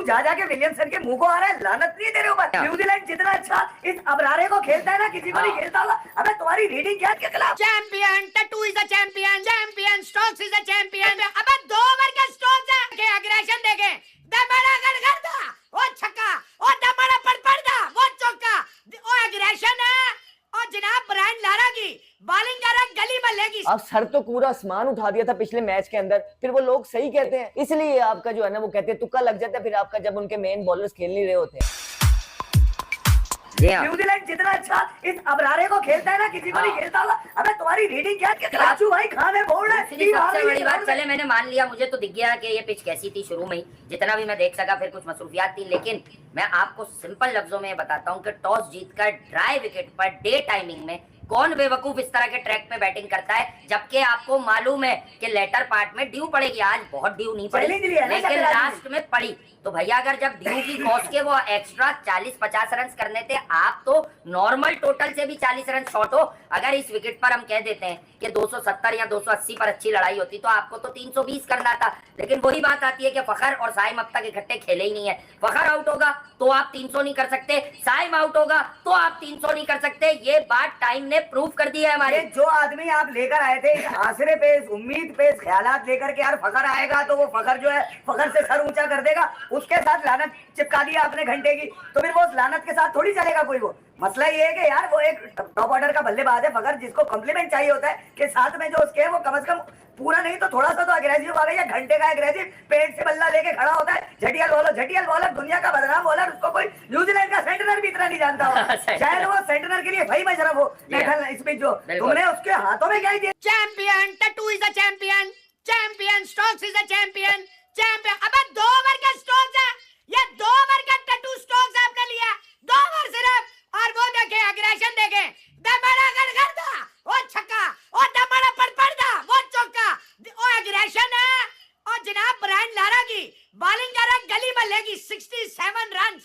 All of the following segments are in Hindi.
जा जाके विलियमसन के मुंह को आ रहा है, लानत नहीं है तेरे ऊपर। न्यूजीलैंड जितना अच्छा इस अबरारे को खेलता है ना, किसी को नहीं खेलता होगा। अबे तुम्हारी रीडिंग क्या के खिलाफ? चैंपियन टटू is the champion, champion Stokes is the champion. अबे 2 ओवर के स्टोक्स है के एग्रेशन देखे, दमड़ा गड़गड़ा ओ छक्का, ओ दमड़ा पड़पड़दा वो चौका, ओ एग्रेशन है। और जनाब ब्रायन लारा की बॉलिंग कर रहा गली मल्ले की। आप सर तो पूरा आसमान उठा दिया था पिछले मैच के अंदर, फिर वो लोग सही कहते हैं, इसलिए आपका जो है ना वो कहते हैं तुक्का लग जाता है फिर आपका, जब उनके मेन बॉलर्स खेल नहीं रहे होते हैं। न्यूजीलैंड जितना अच्छा इस अबरारे को खेलता है ना, किसी को नहीं खेलता होगा। अबे तुम्हारी रीडिंग क्या के खिलाफ? भाई खाने बोल रहा है। सबसे बड़ी बात, चले मैंने मान लिया, मुझे तो दिख गया कि ये पिच कैसी थी शुरू में ही, जितना भी मैं देख सका, फिर कुछ मसरूफियात थी, लेकिन मैं आपको सिंपल लफ्जों में बताता हूँ कि टॉस जीतकर dry wicket per day timing में कौन बेवकूफ इस तरह के ट्रैक पे बैटिंग करता है, जबकि आपको मालूम है कि लेटर पार्ट में ड्यू पड़ेगी। आज बहुत ड्यू नहीं पड़ी, लेकिन लास्ट में पड़ी। तो भैया अगर जब ड्यू की कॉस्ट के वो एक्स्ट्रा 40-50 रन करने थे, आप तो नॉर्मल टोटल से भी 40 रन शॉर्ट हो। अगर इस विकेट पर हम कह देते हैं कि 270 या 280 पर अच्छी लड़ाई होती तो आपको तो 320 करना था। लेकिन वही बात आती है कि फखर और साइम अब तक इकट्ठे खेले ही नहीं है। फखर आउट होगा तो आप 300 नहीं कर सकते, साइम आउट होगा तो आप 300 नहीं कर सकते। ये बात टाइम ने प्रूव कर दी है हमारे। जो आदमी आप लेकर आए थे इस आसरे पे, इस उम्मीद पे, इस ख्यालात लेकर के यार फखर आएगा तो वो फखर जो है फखर से सर ऊंचा कर देगा, उसके साथ लानत चिपका दिया आपने घंटे की, तो फिर वो उस लानत के साथ थोड़ी चलेगा कोई। वो मसला ये है कि यार वो एक टॉप ऑर्डर का बल्लेबाज है फखर, जिसको कॉम्प्लीमेंट चाहिए होता है कि साथ में जो उसके है वो कम से कम पूरा नहीं तो थोड़ा सा तो एग्रेसिव आ गया, घंटे का एग्रेसिव पेट से बल्ला लेके खड़ा होता है। झटियल बॉलर, दुनिया का बदनाम बॉलर, उसको कोई न्यूजीलैंड का सेंटनर भी इतना नहीं जानता हो। शायद वो सेंटनर के लिए भाई मशरफ हो। इसमें जो तुमने उसके हाथों में क्या ही दिया? चैंपियन टटू is the champion, champion Stokes is the champion, champion. अबे 2 ओवर का स्टोक्स है, ये 2 ओवर का टटू स्टोक्स आपने लिया, 2 ओवर सिर्फ। और वो देखे एग्रेशन देखे, दमड़ा गड़गड़ा वो छक्का, ओ दमड़ा पड़पड़दा वो चौका, ओ एग्रेशन है। और जनाब ब्रायन लारा की बॉलिंग कर रहा गली मल्ले की 67 रन,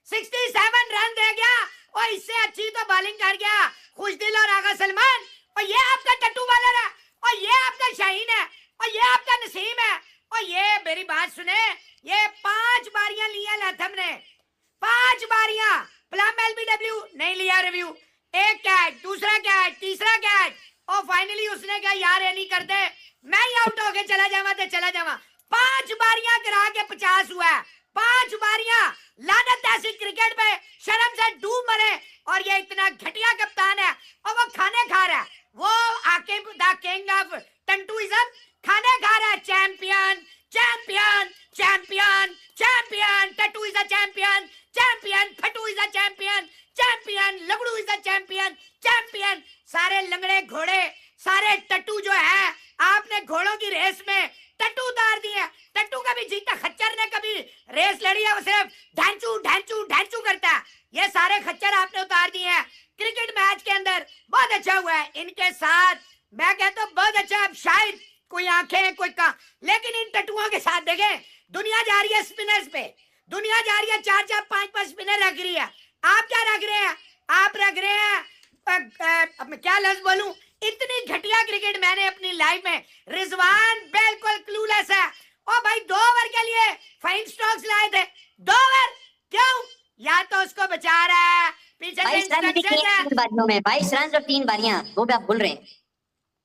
67 रन दे गया। और इससे अच्छी तो बॉलिंग कर गया खुशदिल और आगा सलमान। और ये आपका टट्टू बॉलर है, और ये आपका शाहीन है, और ये आपका नसीम है। और ये मेरी बात सुने, ये 5 बारियां लिया लाथम ने, 5 बारियां। प्लम एलबीडब्ल्यू नहीं लिया रिव्यू, एक कैच, दूसरा कैच, तीसरा कैच, और फाइनली उसने कहा यार ये नहीं करते, मैं ही आउट होके चला जावा तो चला जावा। 5 बारियां गिरा के 50 हुआ है, 5 बारियां। लानत ऐसी क्रिकेट पे, शर्म से डूब मरे। और ये इतना घटिया कप्तान है, और वो खाने खा रहा है, वो आकिब द किंग ऑफ टंटूइज्म खाने खा रहा है। चैंपियन चैंपियन चैंपियन चैंपियन, टटू इज द चैंपियन, चैंपियन फटू इज द चैंपियन, चैंपियन लगड़ू इज द चैंपियन, चैंपियन। सारे लंगड़े घोड़े, सारे टट्टू जो है, आपने घोड़ों की रेस में टट्टू उतार दिए। टट्टू कभी जीता, खच्चर ने कभी रेस लड़ी है, वो सिर्फ ढांचू ढांचू ढांचू करता है। ये सारे खच्चर आपने उतार दिए हैं क्रिकेट मैच के अंदर। बहुत अच्छा हुआ है इनके साथ, मैं कहता हूँ बहुत अच्छा। अब शायद कोई आंखें कोई का, लेकिन इन टट्टुओं के साथ देखें, दुनिया जा रही है स्पिनर्स पे, दुनिया जा रही है 4-4 5-5 स्पिनर रख रही है। आप क्या रख रहे हैं? आप रख रहे हैं अब मैं क्या लफ्ज बोलूं, इतनी घटिया क्रिकेट मैंने अपनी लाइफ में, रिजवान बिल्कुल क्लूलेस है। ओ भाई 2 ओवर के लिए फाइन स्टॉक्स लाए थे, 2 ओवर क्यों? या तो उसको बचा रहा है, पीछे से इंस्ट्रक्शन है। 22 बारियों में 22 रन और 3 बारियां, वो भी आप भूल रहे हैं।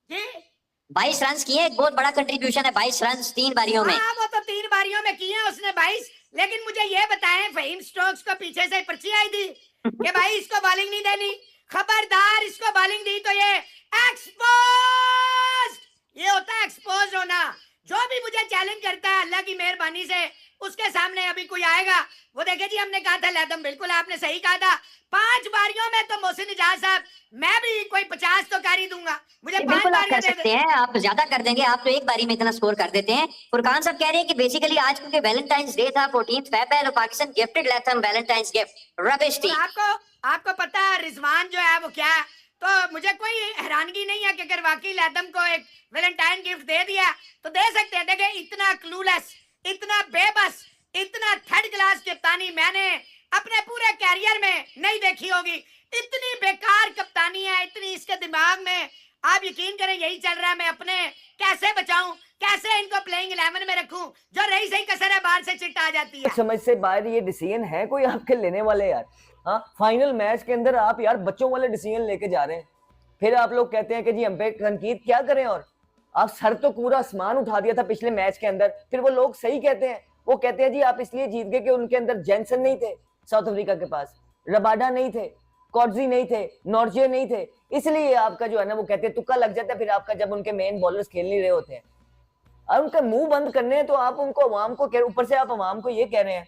जी 22 रन किए, एक बहुत बड़ा कंट्रीब्यूशन है। 22 रन 3 बारियों में। हाँ वो तो 3 बारियों में किए उसने 22। लेकिन मुझे ये बताएं, फहीम स्टोक्स को पीछे से पर्ची आई थी कि भाई इसको बॉलिंग नहीं देनी, खबरदार इसको बॉलिंग दी तो ये एक्सपोज, ये होता है एक्सपोज होना। जो भी मुझे चैलेंज करता है अल्लाह की मेहरबानी से उसके सामने अभी कोई आएगा। वो देखे जी, हमने कहा था लादम, बिल्कुल आपने सही कहा था। 5 बारियों में तो मोहसिन इजाज साहब, मैं भी कोई 50 तो कर ही दूंगा। मुझे 5 बारियां कर सकते हैं, आप ज्यादा कर देंगे, आप तो एक बारी में इतना स्कोर कर देते हैं। फुरकान साहब कह रहे हैं कि बेसिकली आज क्योंकि वैलेंटाइंस डे था, 14th फेब है, तो Pakistan gifted Latham Valentine's gift rubbish थी। आपको पता है रिजवान जो है वो क्या है, तो मुझे कोई हैरानगी नहीं है कि अगर वाकई लादम को एक वैलेंटाइन गिफ्ट दे दिया तो दे सकते हैं। देखे इतना क्लूलेस, इतना बेबस, इतना थर्ड क्लास कप्तानी मैंने अपने पूरे कैरियर में नहीं देखी होगी। इतनी बेकार कप्तानी है, इतनी इसके दिमाग में आप यकीन करें यही चल रहा है। मैं अपने कैसे बचाऊं, कैसे इनको प्लेइंग 11 में रखूं, जो रही सही कसर है बाहर से चिट आ जाती है। समझ से बाहर ये डिसीजन है कोई आपके लेने वाले यार? हाँ, फाइनल मैच के अंदर आप यार बच्चों वाले डिसीजन लेके जा रहे हैं। फिर आप लोग कहते हैं कि जी हम पे तनकीद क्या करें, और आप सर तो पूरा आसमान उठा दिया था पिछले मैच के अंदर। फिर वो लोग सही कहते हैं, वो कहते हैं जी आप इसलिए जीत गए कि उनके अंदर जेंसन नहीं थे, साउथ अफ्रीका के पास रबाडा नहीं थे, कॉर्जी नहीं थे, नॉर्जे नहीं थे, इसलिए आपका जो है ना वो कहते हैं तुक्का लग जाता है। फिर आपका जब उनके मेन बॉलर्स खेल नहीं रहे होते हैं और उनका मुंह बंद करने हैं, तो आप उनको अवाम को ऊपर से आप अवाम को ये कह रहे हैं।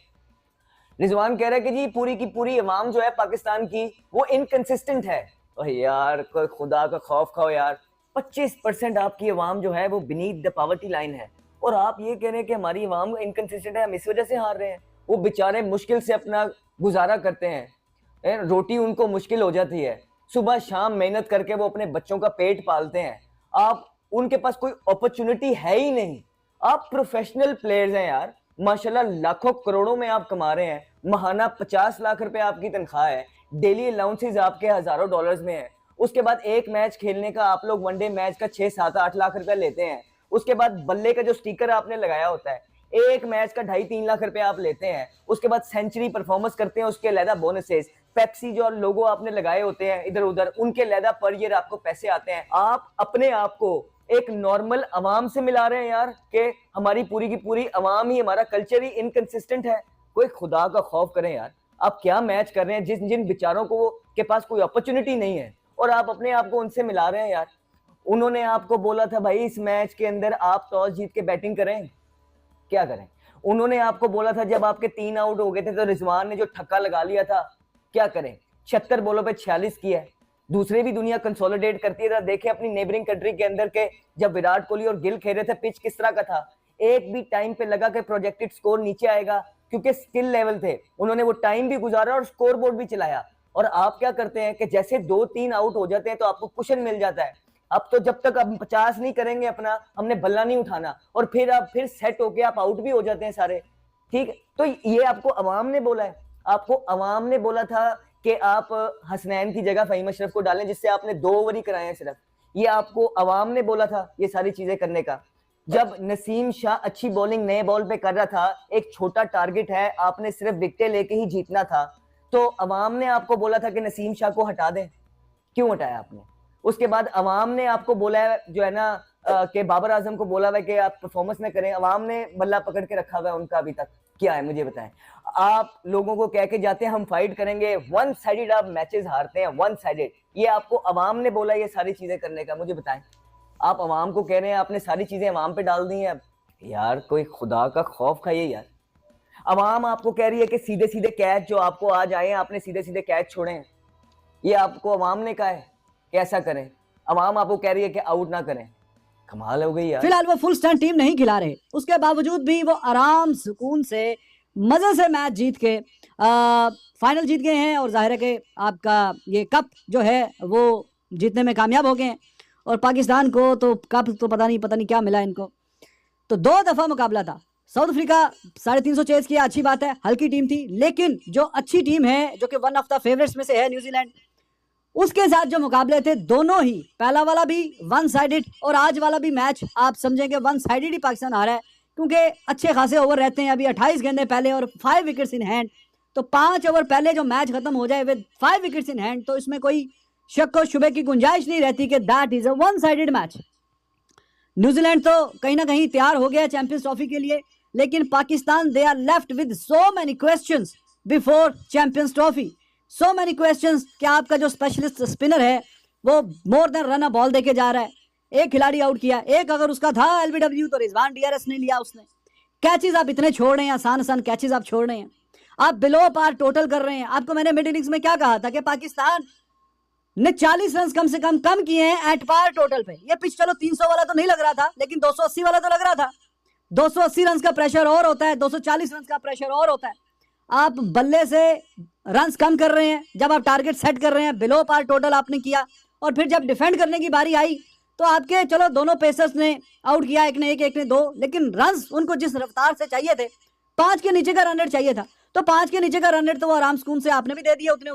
रिजवान कह रहा है कि जी पूरी की पूरी अवाम जो है पाकिस्तान की वो इनकंसिस्टेंट है। ओह यार, कोई खुदा का खौफ खाओ यार, 25% आपकी अवाम जो है वो बीनीथ द पॉवर्टी लाइन है, और आप ये कह रहे हैं कि हमारी अवाम इनकंसिस्टेंट है, हम इस वजह से हार रहे हैं। वो बेचारे मुश्किल से अपना गुजारा करते हैं, रोटी उनको मुश्किल हो जाती है, सुबह शाम मेहनत करके वो अपने बच्चों का पेट पालते हैं। आप उनके पास कोई अपॉर्चुनिटी है ही नहीं। आप प्रोफेशनल प्लेयर्स हैं यार, माशाल्लाह लाखों करोड़ों में आप कमा रहे हैं, महाना 50 लाख रुपए आपकी तनख्वाह है, डेली अलाउंसेस आपके हजारों डॉलर्स में है। उसके बाद एक मैच खेलने का आप लोग वनडे मैच का 6, 7, 8 लाख रुपया लेते हैं। उसके बाद बल्ले का जो स्टिकर आपने लगाया होता है, एक मैच का 2.5-3 लाख रुपए आप लेते हैं। उसके बाद सेंचुरी परफॉर्मेंस करते हैं, उसके अलहदा बोनसेस, पेप्सी जो लोगो आपने लगाए होते हैं इधर उधर, उनके अलहदा पर ईयर आपको पैसे आते हैं। आप अपने आप को एक नॉर्मल अवाम से मिला रहे हैं यार, कि हमारी पूरी की पूरी अवाम ही, हमारा कल्चर ही इनकंसिस्टेंट है। कोई खुदा का खौफ करें यार, आप क्या मैच कर रहे हैं जिन बेचारों को के पास कोई अपॉर्चुनिटी नहीं है, और आप अपने आप को उनसे मिला रहे हैं यार। उन्होंने आपको बोला था भाई इस मैच के अंदर आप टॉस जीत के बैटिंग करें, क्या करें? उन्होंने आपको बोला था जब आपके 3 आउट हो गए थे तो रिजवान ने जो ठक्का लगा लिया था, क्या करें? 76 बॉलों पे 46 किया है। दूसरे भी दुनिया कंसोलिडेट करती है, देखे अपनी नेबरिंग कंट्री के अंदर के जब विराट कोहली और गिल खेल रहे थे पिच किस तरह का था। एक भी टाइम पे लगा कि प्रोजेक्टेड स्कोर नीचे आएगा, क्योंकि स्किल लेवल थे, उन्होंने वो टाइम भी गुजारा और स्कोर बोर्ड भी चलाया। और आप क्या करते हैं कि जैसे 2-3 आउट हो जाते हैं तो आपको कुशन मिल जाता है। अब तो जब तक अब 50 नहीं करेंगे अपना, हमने बल्ला नहीं उठाना, और फिर आप फिर सेट होके आप आउट भी हो जाते हैं सारे। ठीक है, तो ये आपको अवाम ने बोला है, आपको अवाम ने बोला था कि आप हसनैन की जगह फहीम अशरफ को डालें, जिससे आपने 2 ओवर ही कराए हैं सिर्फ। ये आपको अवाम ने बोला था ये सारी चीजें करने का। जब नसीम शाह अच्छी बॉलिंग नए बॉल पे कर रहा था, एक छोटा टारगेट है, आपने सिर्फ विकेटें लेके ही जीतना था, तो अवाम ने आपको बोला था कि नसीम शाह को हटा दें, क्यों हटाया आपने? उसके बाद अवाम ने आपको बोला है जो है ना कि बाबर आजम को बोला हुआ है कि आप परफॉर्मेंस न करें, अवाम ने बल्ला पकड़ के रखा हुआ है उनका। अभी तक क्या है मुझे बताएं। आप लोगों को कह के जाते हैं हम फाइट करेंगे, वन साइडेड आप मैचेस हारते हैं, वन साइडेड। ये आपको अवाम ने बोला ये सारी चीजें करने का, मुझे बताएं। आप अवाम को कह रहे हैं आपने सारी चीजें अवाम पे डाल दी हैं। यार कोई खुदा का खौफ खाइए यार। अवाम आपको कह रही है कि सीधे सीधे कैच जो आपको आज आए हैं, आपने सीधे सीधे कैच छोड़े हैं, ये आपको अवाम ने कहा है कि ऐसा करें। अवाम आपको कह रही है कि आउट ना करें। कमाल हो गई यार। फिलहाल वो फुल स्टैंड टीम नहीं खिला रहे, उसके बावजूद भी वो आराम सुकून से मजे से मैच जीत के फाइनल जीत गए हैं, और जाहिर है कि आपका ये कप जो है वो जीतने में कामयाब हो गए हैं। और पाकिस्तान को तो कप तो पता नहीं क्या मिला इनको। तो 2 दफा मुकाबला था, साउथ अफ्रीका 350 चेज किया, अच्छी बात है, हल्की टीम थी, लेकिन जो अच्छी टीम है जो कि वन ऑफ द फेवरेट्स में से है न्यूजीलैंड, उसके साथ जो मुकाबले थे दोनों ही, पहला वाला भी वन साइडेड और आज वाला भी मैच आप समझेंगे वन साइडेड ही पाकिस्तान हारा है, क्योंकि अच्छे खासे ओवर रहते हैं। अभी 28 गेंदें पहले और 5 विकेट्स इन हैंड, तो 5 ओवर पहले जो मैच खत्म हो जाए विद 5 विकेट्स इन हैंड, तो इसमें कोई शक और शुबे की गुंजाइश नहीं रहती कि that is a one sided match. New Zealand तो कहीं ना कहीं तैयार हो गया चैंपियंस ट्रॉफी के लिए, लेकिन Pakistan they are left with so many questions before champions trophy, so many questions कि आपका जो स्पेशलिस्ट स्पिनर है वो more than run a ball देके जा रहा है। एक खिलाड़ी आउट किया, एक अगर उसका था एलबीडब्ल्यू तो रिजवान डीआरएस ने लिया उसने। कैचेस आप इतने छोड़ रहे हैं, आसान कैचेस आप छोड़ रहे हैं, आप बिलो पार टोटल कर रहे हैं। आपको मैंने मिड इनिंग्स में क्या कहा था कि पाकिस्तान ने 40 रन कम से कम किए हैं एट पार टोटल पे। ये पिच चलो 300 वाला तो नहीं लग रहा था, लेकिन 280 वाला तो लग रहा था। 280 रन का प्रेशर और होता है, 240 रन का प्रेशर और होता है। आप बल्ले से रन कम कर रहे हैं, जब आप टारगेट सेट कर रहे हैं, बिलो पार टोटल आपने किया, और फिर जब डिफेंड करने की बारी आई तो आपके चलो दोनों पेसर्स ने आउट किया, एक ने 1 एक ने 2, लेकिन रन उनको जिस रफ्तार से चाहिए थे, 5 के नीचे का रन रेट चाहिए था, तो 5 के नीचे का रन रेट तो वो आराम सुकून से आपने भी दे दिया उतने।